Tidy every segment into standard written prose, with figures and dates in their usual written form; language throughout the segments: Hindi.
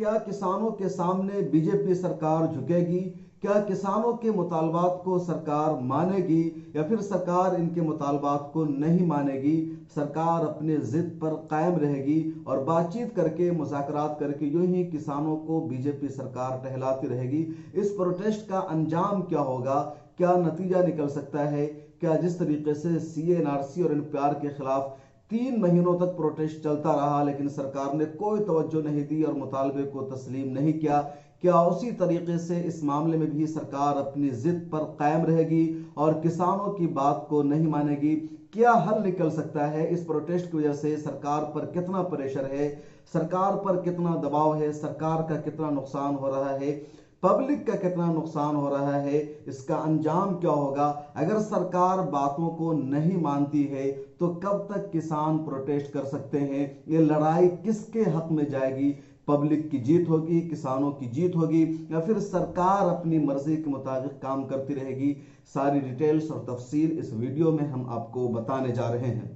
क्या किसानों के सामने बीजेपी सरकार झुकेगी? क्या किसानों के मुतालबात को सरकार मानेगी या फिर सरकार इनके मुतालबात को नहीं मानेगी? सरकार अपने जिद पर कायम रहेगी और बातचीत करके, मुज़ाकरात करके यूं ही किसानों को बीजेपी सरकार टहलाती रहेगी? इस प्रोटेस्ट का अंजाम क्या होगा? क्या नतीजा निकल सकता है? क्या जिस तरीके से सीए, एनआरसी और एनपीआर के खिलाफ 3 महीनों तक प्रोटेस्ट चलता रहा लेकिन सरकार ने कोई तवज्जो नहीं दी और मुतालबे को तस्लीम नहीं किया, क्या उसी तरीके से इस मामले में भी सरकार अपनी जिद पर कायम रहेगी और किसानों की बात को नहीं मानेगी? क्या हल निकल सकता है? इस प्रोटेस्ट की वजह से सरकार पर कितना प्रेशर है, सरकार पर कितना दबाव है, सरकार का कितना नुकसान हो रहा है, पब्लिक का कितना नुकसान हो रहा है, इसका अंजाम क्या होगा? अगर सरकार बातों को नहीं मानती है तो कब तक किसान प्रोटेस्ट कर सकते हैं? ये लड़ाई किसके हक में जाएगी? पब्लिक की जीत होगी, किसानों की जीत होगी, या फिर सरकार अपनी मर्जी के मुताबिक काम करती रहेगी? सारी डिटेल्स और तफसील इस वीडियो में हम आपको बताने जा रहे हैं।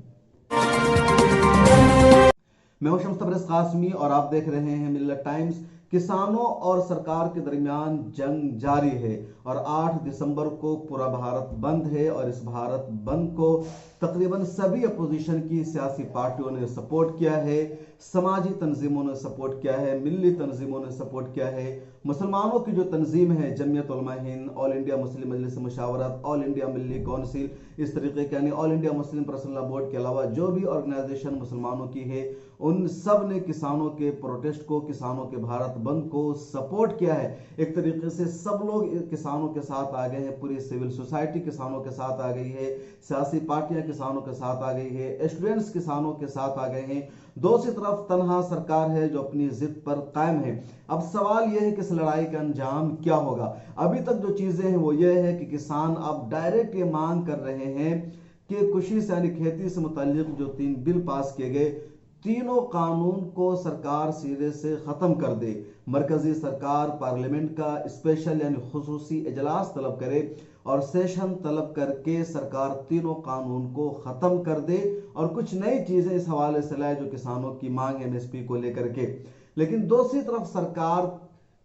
मैं हूं शम्स तबरेज़ कासमी और आप देख रहे हैं मिल्लत टाइम्स। किसानों और सरकार के दरमियान जंग जारी है और 8 दिसंबर को पूरा भारत बंद है और इस भारत बंद को तकरीबन सभी अपोजिशन की सियासी पार्टियों ने सपोर्ट किया है, समाजी तंजीमों ने सपोर्ट किया है, मिली तंजीमों ने सपोर्ट किया है। मुसलमानों की जो तंजीम है, Jamiat Ulama Hind, all India Muslim मजलिस मुशावरत, ऑल इंडिया मिल्ली काउंसिल, इस तरीके के यानी all India Muslim personal law board के अलावा जो भी ऑर्गेनाइजेशन मुसलमानों की है, उन सब ने किसानों के प्रोटेस्ट को, किसानों के भारत बंद को सपोर्ट किया है। एक तरीके से सब लोग किसानों के साथ आ गए हैं, पूरी सिविल सोसाइटी किसानों के साथ आ गई है, सियासी पार्टियां किसानों के साथ आ गई है, स्टूडेंट्स किसानों के साथ आ गए हैं। दूसरी तरफ तनहा सरकार है जो अपनी जिद पर कायम है। अब सवाल यह है कि इस लड़ाई का अंजाम क्या होगा? अभी तक जो चीजें हैं वो ये है कि किसान अब डायरेक्ट ये मांग कर रहे हैं कि कृषि से यानी खेती से मुताल्लिक जो 3 बिल पास किए गए, तीनों कानून को सरकार सिरे से खत्म कर दे। मरकजी सरकार पार्लियामेंट का स्पेशल यानी खुसूसी इजलास तलब करे और सेशन तलब करके सरकार तीनों कानून को खत्म कर दे और कुछ नई चीजें इस हवाले से लाए जो किसानों की मांग है एमएसपी को लेकर के। लेकिन दूसरी तरफ सरकार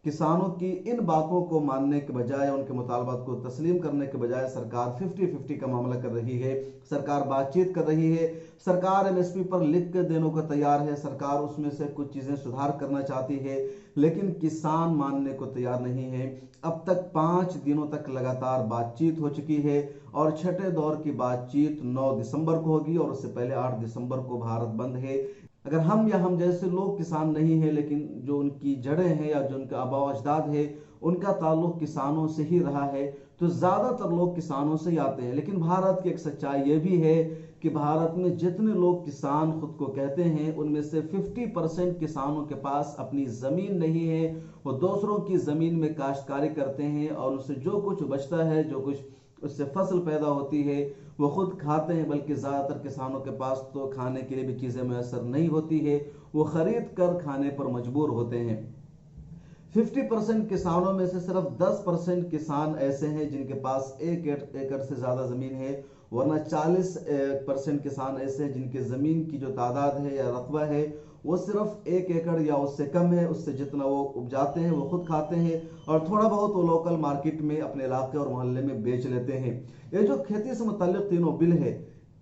किसानों की इन बातों को मानने के बजाय, उनके मुतालबात को तस्लीम करने के बजाय सरकार 50-50 का मामला कर रही है। सरकार बातचीत कर रही है, सरकार एमएसपी पर लिख के देने को तैयार है, सरकार उसमें से कुछ चीजें सुधार करना चाहती है, लेकिन किसान मानने को तैयार नहीं है। अब तक 5 दिनों तक लगातार बातचीत हो चुकी है और छठे दौर की बातचीत 9 दिसंबर को होगी और उससे पहले 8 दिसंबर को भारत बंद है। अगर हम या हम जैसे लोग किसान नहीं है लेकिन जो उनकी जड़ें हैं या जो उनका आबा अजदाद है उनका ताल्लुक किसानों से ही रहा है तो ज्यादातर लोग किसानों से ही आते हैं। लेकिन भारत की एक सच्चाई यह भी है कि भारत में जितने लोग किसान खुद को कहते हैं उनमें से 50% किसानों के पास अपनी जमीन नहीं है, वो दूसरों की जमीन में काश्तकारी करते हैं और उससे जो कुछ बचता है, जो कुछ उससे फसल पैदा होती है वो खुद खाते हैं, बल्कि ज़्यादातर किसानों के पास तो खाने के लिए भी चीज़ें मैसर नहीं होती है, वो खरीद कर खाने पर मजबूर होते हैं। 50% किसानों में से सिर्फ 10% किसान ऐसे हैं जिनके पास 1 एकड़ से ज़्यादा ज़मीन है, वरना 40% किसान ऐसे हैं जिनके ज़मीन की जो तादाद है या रकबा है वो सिर्फ 1 एकड़ या उससे कम है। उससे जितना वो उपजाते हैं वो खुद खाते हैं और थोड़ा बहुत वो लोकल मार्केट में अपने इलाके और मोहल्ले में बेच लेते हैं। ये जो खेती से मुताल्लिक तीनों बिल है,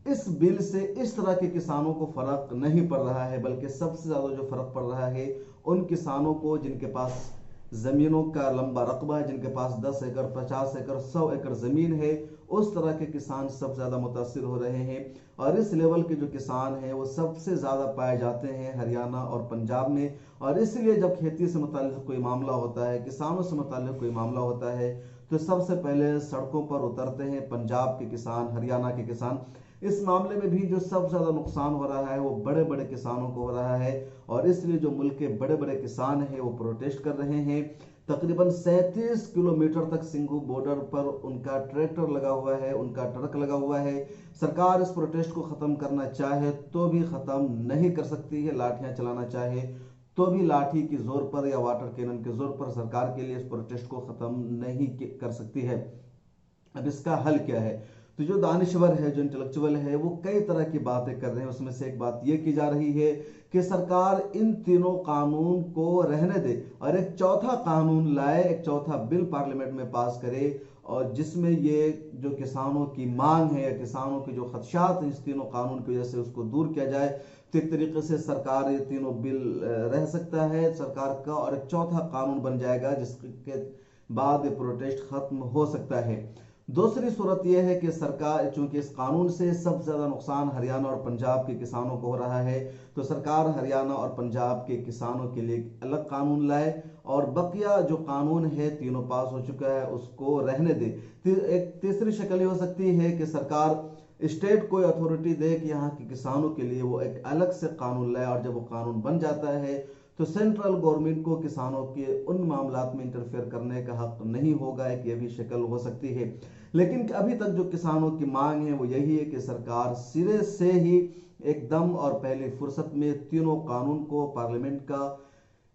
इस बिल से इस तरह के किसानों को फर्क नहीं पड़ रहा है, बल्कि सबसे ज्यादा जो फर्क पड़ रहा है उन किसानों को जिनके पास जमीनों का लंबा रकबा है, जिनके पास 10 एकड़, 50 एकड़, 100 एकड़ जमीन है, उस तरह के किसान सबसे ज्यादा मुतासिर हो रहे हैं। और इस लेवल के जो किसान हैं वो सबसे ज्यादा पाए जाते हैं हरियाणा और पंजाब में। और इसलिए जब खेती से मुताल्लिक कोई मामला होता है, किसानों से मुताल्लिक कोई मामला होता है तो सबसे पहले सड़कों पर उतरते हैं पंजाब के किसान, हरियाणा के किसान। इस मामले में भी जो सबसे ज्यादा नुकसान हो रहा है वो बड़े बड़े किसानों को हो रहा है और इसलिए जो मुल्क के बड़े बड़े किसान हैं वो प्रोटेस्ट कर रहे हैं। तकरीबन 37 किलोमीटर तक सिंघू बॉर्डर पर उनका ट्रैक्टर लगा हुआ है, उनका ट्रक लगा हुआ है। सरकार इस प्रोटेस्ट को खत्म करना चाहे तो भी खत्म नहीं कर सकती है, लाठियां चलाना चाहे तो भी लाठी की जोर पर या वाटर कैनन के जोर पर सरकार के लिए इस प्रोटेस्ट को खत्म नहीं कर सकती है। अब इसका हल क्या है? तो जो दानिश्वर है, जो इंटेलेक्चुअल है, वो कई तरह की बातें कर रहे हैं। उसमें से एक बात ये की जा रही है कि सरकार इन तीनों कानून को रहने दे और एक चौथा कानून लाए, एक चौथा बिल पार्लियामेंट में पास करे, और जिसमें ये जो किसानों की मांग है या किसानों के जो खदशात हैं इस तीनों कानून की वजह से उसको दूर किया जाए। तो एक तरीके से सरकार ये तीनों बिल रह सकता है सरकार का, और एक चौथा कानून बन जाएगा जिसके बाद ये प्रोटेस्ट खत्म हो सकता है। दूसरी सूरत यह है कि सरकार, चूंकि इस कानून से सबसे ज्यादा नुकसान हरियाणा और पंजाब के किसानों को हो रहा है, तो सरकार हरियाणा और पंजाब के किसानों के लिए अलग कानून लाए और बकिया जो कानून है तीनों पास हो चुका है उसको रहने दे। एक तीसरी शक्ल ये हो सकती है कि सरकार स्टेट को अथॉरिटी दे कि यहाँ के किसानों के लिए वो एक अलग से कानून लाए, और जब वो कानून बन जाता है तो सेंट्रल गवर्नमेंट को किसानों के उन मामलात में इंटरफेयर करने का हक नहीं होगा। एक ये भी शक्ल हो सकती है। लेकिन अभी तक जो किसानों की मांग है वो यही है कि सरकार सिरे से ही एकदम और पहली फुर्सत में तीनों कानून को पार्लियामेंट का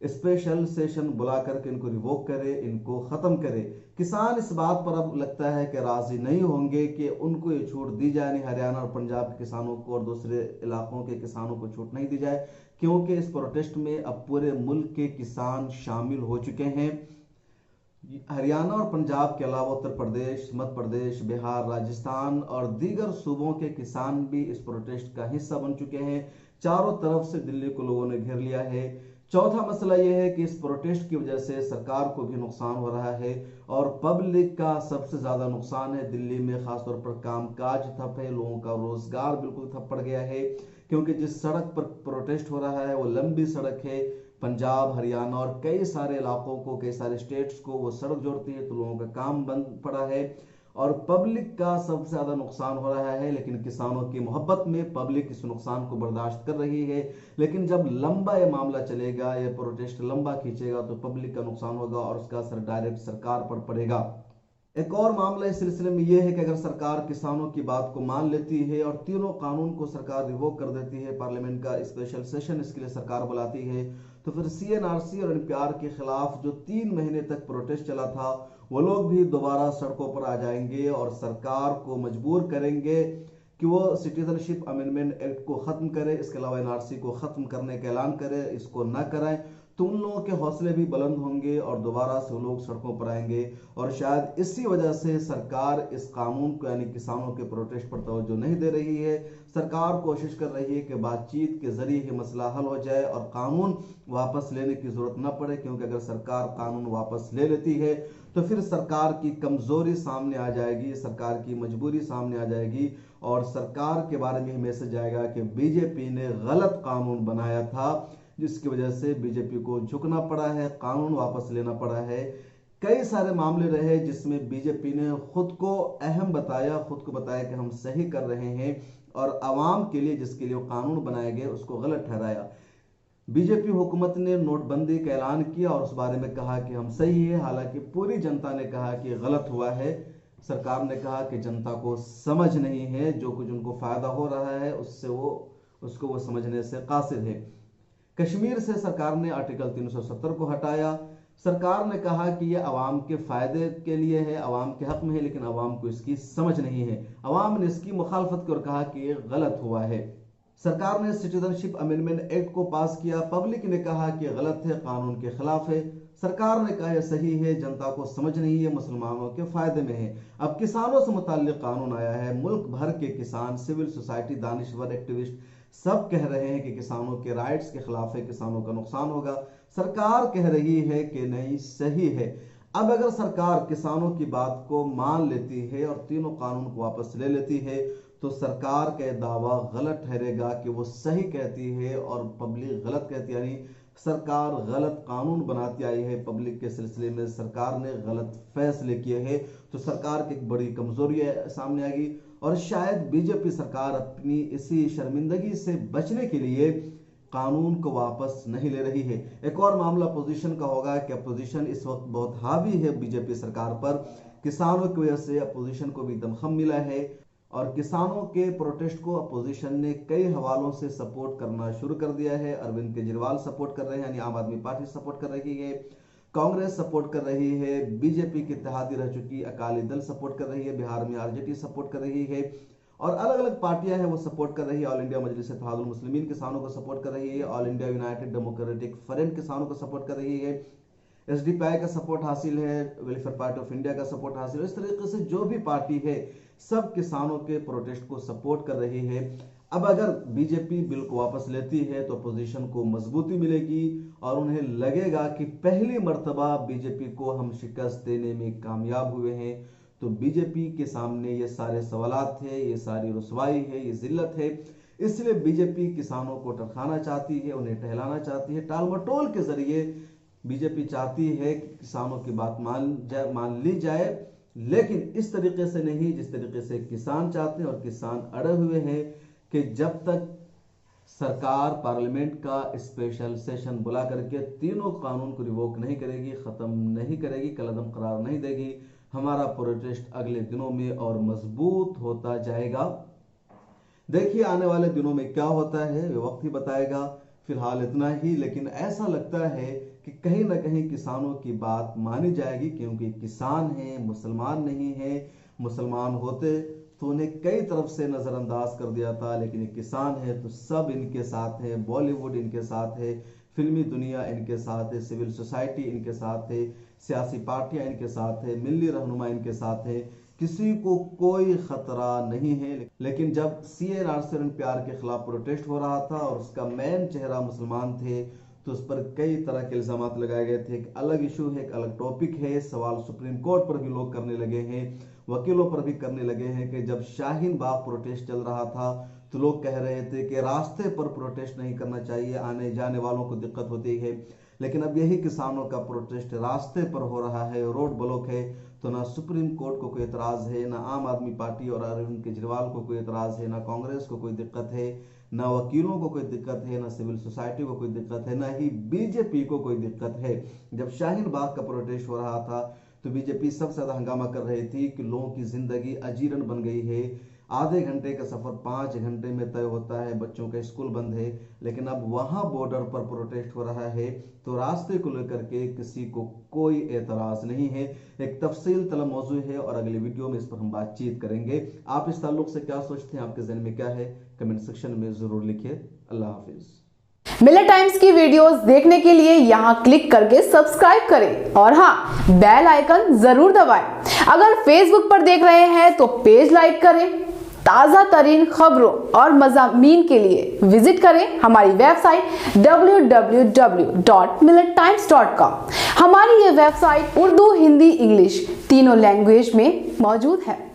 स्पेशल सेशन बुला करके इनको रिवोक करे, इनको खत्म करे। किसान इस बात पर अब लगता है कि राजी नहीं होंगे कि उनको ये छूट दी जाए, नहीं हरियाणा और पंजाब के किसानों को और दूसरे इलाकों के किसानों को छूट नहीं दी जाए, क्योंकि इस प्रोटेस्ट में अब पूरे मुल्क के किसान शामिल हो चुके हैं। हरियाणा और पंजाब के अलावा उत्तर प्रदेश, मध्य प्रदेश, बिहार, राजस्थान और दीगर सूबों के किसान भी इस प्रोटेस्ट का हिस्सा बन चुके हैं। चारों तरफ से दिल्ली को लोगों ने घेर लिया है। चौथा मसला यह है कि इस प्रोटेस्ट की वजह से सरकार को भी नुकसान हो रहा है और पब्लिक का सबसे ज्यादा नुकसान है। दिल्ली में खासतौर पर कामकाज ठप है, लोगों का रोजगार बिल्कुल ठप पड़ गया है, क्योंकि जिस सड़क पर प्रोटेस्ट हो रहा है वो लंबी सड़क है। पंजाब, हरियाणा और कई सारे इलाकों को, कई सारे स्टेट्स को वो सड़क जोड़ती है, तो लोगों का काम बंद पड़ा है और पब्लिक का सबसे ज्यादा नुकसान हो रहा है। लेकिन किसानों की मोहब्बत में पब्लिक इस नुकसान को बर्दाश्त कर रही है। लेकिन जब लंबा ये मामला चलेगा, ये प्रोटेस्ट लंबा खींचेगा, तो पब्लिक का नुकसान होगा और उसका असर डायरेक्ट सरकार पर पड़ेगा। एक और मामला इस सिलसिले में यह है कि अगर सरकार किसानों की बात को मान लेती है और तीनों कानून को सरकार रिवोक कर देती है, पार्लियामेंट का स्पेशल सेशन इसके लिए सरकार बुलाती है, तो फिर सीएनआरसी और एनपीआर के खिलाफ जो 3 महीने तक प्रोटेस्ट चला था वो लोग भी दोबारा सड़कों पर आ जाएंगे और सरकार को मजबूर करेंगे कि वो सिटीजनशिप अमेंडमेंट एक्ट को खत्म करे, इसके अलावा एनआरसी को खत्म करने का ऐलान करे, इसको न कराएं। तो उन लोगों के हौसले भी बुलंद होंगे और दोबारा से लोग सड़कों पर आएंगे और शायद इसी वजह से सरकार इस कानून को, यानी किसानों के प्रोटेस्ट पर तवज्जो नहीं दे रही है। सरकार कोशिश कर रही है कि बातचीत के जरिए ही मसला हल हो जाए और कानून वापस लेने की जरूरत न पड़े, क्योंकि अगर सरकार कानून वापस ले लेती है तो फिर सरकार की कमजोरी सामने आ जाएगी, सरकार की मजबूरी सामने आ जाएगी और सरकार के बारे में मैसेज आएगा कि बीजेपी ने गलत कानून बनाया था, जिसकी वजह से बीजेपी को झुकना पड़ा है, कानून वापस लेना पड़ा है। कई सारे मामले रहे जिसमें बीजेपी ने खुद को अहम बताया, खुद को बताया कि हम सही कर रहे हैं, और आवाम के लिए जिसके लिए कानून बनाए गए उसको गलत ठहराया। बीजेपी हुकूमत ने नोटबंदी का ऐलान किया और उस बारे में कहा कि हम सही है, हालांकि पूरी जनता ने कहा कि गलत हुआ है। सरकार ने कहा कि जनता को समझ नहीं है, जो कुछ उनको फायदा हो रहा है उसको वो समझने से कासिर है। कश्मीर से सरकार ने आर्टिकल 370 को हटाया। सरकार ने कहा कि यह अवाम के फायदे के लिए है, अवाम के हक में है, लेकिन अवाम को इसकी समझ नहीं है। अवाम ने इसकी मुखालफत की और कहा कि यह गलत हुआ है। सरकार ने सिटीजनशिप अमेंडमेंट एक्ट को पास किया, पब्लिक ने कहा कि गलत है, कानून के खिलाफ है। सरकार ने कहा यह सही है, जनता को समझ नहीं है, मुसलमानों के फायदे में है। अब किसानों से मुताल्लिक कानून आया है। मुल्क भर के किसान, सिविल सोसाइटी, दानिश्वर, एक्टिविस्ट सब कह रहे हैं कि किसानों के राइट्स के खिलाफ है, किसानों का नुकसान होगा। सरकार कह रही है कि नहीं, सही है। अब अगर सरकार किसानों की बात को मान लेती है और तीनों कानून को वापस ले लेती है तो सरकार का दावा गलत ठहरेगा कि वो सही कहती है और पब्लिक गलत कहती है, यानी सरकार गलत कानून बनाती आई है। पब्लिक के सिलसिले में सरकार ने गलत फैसले किए हैं, तो सरकार की एक बड़ी कमजोरी सामने आएगी और शायद बीजेपी सरकार अपनी इसी शर्मिंदगी से बचने के लिए कानून को वापस नहीं ले रही है। एक और मामला अपोजिशन का होगा कि अपोजिशन इस वक्त बहुत हावी है बीजेपी सरकार पर। किसानों की वजह से अपोजिशन को भी दमखम मिला है और किसानों के प्रोटेस्ट को अपोजिशन ने कई हवालों से सपोर्ट करना शुरू कर दिया है। अरविंद केजरीवाल सपोर्ट कर रहे हैं, यानी आम आदमी पार्टी सपोर्ट कर रही है। कांग्रेस सपोर्ट कर रही है, बीजेपी की इत्तेहादी रह चुकी अकाली दल सपोर्ट कर रही है, बिहार में आरजेडी सपोर्ट कर रही है और अलग अलग पार्टियां हैं वो सपोर्ट कर रही है। ऑल इंडिया मजलिस इत्तेहादुल मुस्लिमीन किसानों को सपोर्ट कर रही है, all India United democratic front किसानों को सपोर्ट कर रही है, एसडीपीआई का सपोर्ट हासिल है, वेलफेयर पार्टी ऑफ इंडिया का सपोर्ट हासिल है। इस तरीके से जो भी पार्टी है सब किसानों के प्रोटेस्ट को सपोर्ट कर रही है। अब अगर बीजेपी बिल को वापस लेती है तो अपोजिशन को मजबूती मिलेगी और उन्हें लगेगा कि पहली मर्तबा बीजेपी को हम शिकस्त देने में कामयाब हुए हैं। तो बीजेपी के सामने ये सारे सवालात है, ये सारी रुसवाई है, ये जिल्लत है। इसलिए बीजेपी किसानों को टरखाना चाहती है, उन्हें टहलाना चाहती है। टाल मटोल के जरिए बीजेपी चाहती है कि किसानों की बात मान ली जाए, लेकिन इस तरीके से नहीं जिस तरीके से किसान चाहते हैं। और किसान अड़े हुए हैं कि जब तक सरकार पार्लियामेंट का स्पेशल सेशन बुला करके तीनों कानून को रिवोक नहीं करेगी, खत्म नहीं करेगी, कलअदम करार नहीं देगी, हमारा प्रोटेस्ट अगले दिनों में और मजबूत होता जाएगा। देखिए आने वाले दिनों में क्या होता है वक्त ही बताएगा। फिलहाल इतना ही, लेकिन ऐसा लगता है कि कहीं ना कहीं किसानों की बात मानी जाएगी, क्योंकि किसान हैं, मुसलमान नहीं हैं। मुसलमान होते तो उन्हें कई तरफ से नजरअंदाज कर दिया था, लेकिन ये किसान है तो सब इनके साथ है, बॉलीवुड इनके साथ है, फिल्मी दुनिया इनके साथ है, सिविल सोसाइटी इनके साथ है, सियासी पार्टियां इनके साथ है, मिल्ली रहनुमा इनके साथ है। किसी को कोई खतरा नहीं है। लेकिन जब सीए नार्सर प्यार के खिलाफ प्रोटेस्ट हो रहा था और उसका मेन चेहरा मुसलमान थे, तो उस पर कई तरह के इल्जाम लगाए गए थे। एक अलग इशू है, एक अलग टॉपिक है। सवाल सुप्रीम कोर्ट पर भी लोग करने लगे हैं, वकीलों पर भी करने लगे हैं कि जब शाहीन बाग प्रोटेस्ट चल रहा था तो लोग कह रहे थे कि रास्ते पर प्रोटेस्ट नहीं करना चाहिए, आने जाने वालों को दिक्कत होती है। लेकिन अब यही किसानों का प्रोटेस्ट रास्ते पर हो रहा है, रोड ब्लॉक है, तो ना सुप्रीम कोर्ट को कोई एतराज है, ना आम आदमी पार्टी और अरविंद केजरीवाल को कोई एतराज है, ना कांग्रेस को कोई दिक्कत है, ना वकीलों को कोई दिक्कत है, ना सिविल सोसाइटी को कोई दिक्कत है, ना ही बीजेपी को कोई दिक्कत है। जब शाहीन बाग का प्रोटेस्ट हो रहा था तो बीजेपी सबसे ज्यादा हंगामा कर रही थी कि लोगों की जिंदगी अजीरन बन गई है, आधे घंटे का सफर 5 घंटे में तय होता है, बच्चों का स्कूल बंद है। लेकिन अब वहां बॉर्डर पर प्रोटेस्ट हो रहा है तो रास्ते को लेकर के किसी को कोई एतराज नहीं है। एक तफसील तलब मौजू है और अगली वीडियो में इस पर हम बातचीत करेंगे। आप इस ताल्लुक से क्या सोचते हैं, आपके ज़हन में क्या है, कमेंट सेक्शन में जरूर लिखिए। अल्लाह हाफिज। मिलेट टाइम्स की वीडियोस देखने के लिए यहाँ क्लिक करके सब्सक्राइब करें और हाँ, बेल आइकन जरूर दबाएं। अगर फेसबुक पर देख रहे हैं तो पेज लाइक करें। ताज़ा तरीन खबरों और मज़ामीन के लिए विजिट करें हमारी वेबसाइट www.millettimes.com। हमारी ये वेबसाइट उर्दू, हिंदी, इंग्लिश तीनों लैंग्वेज में मौजूद है।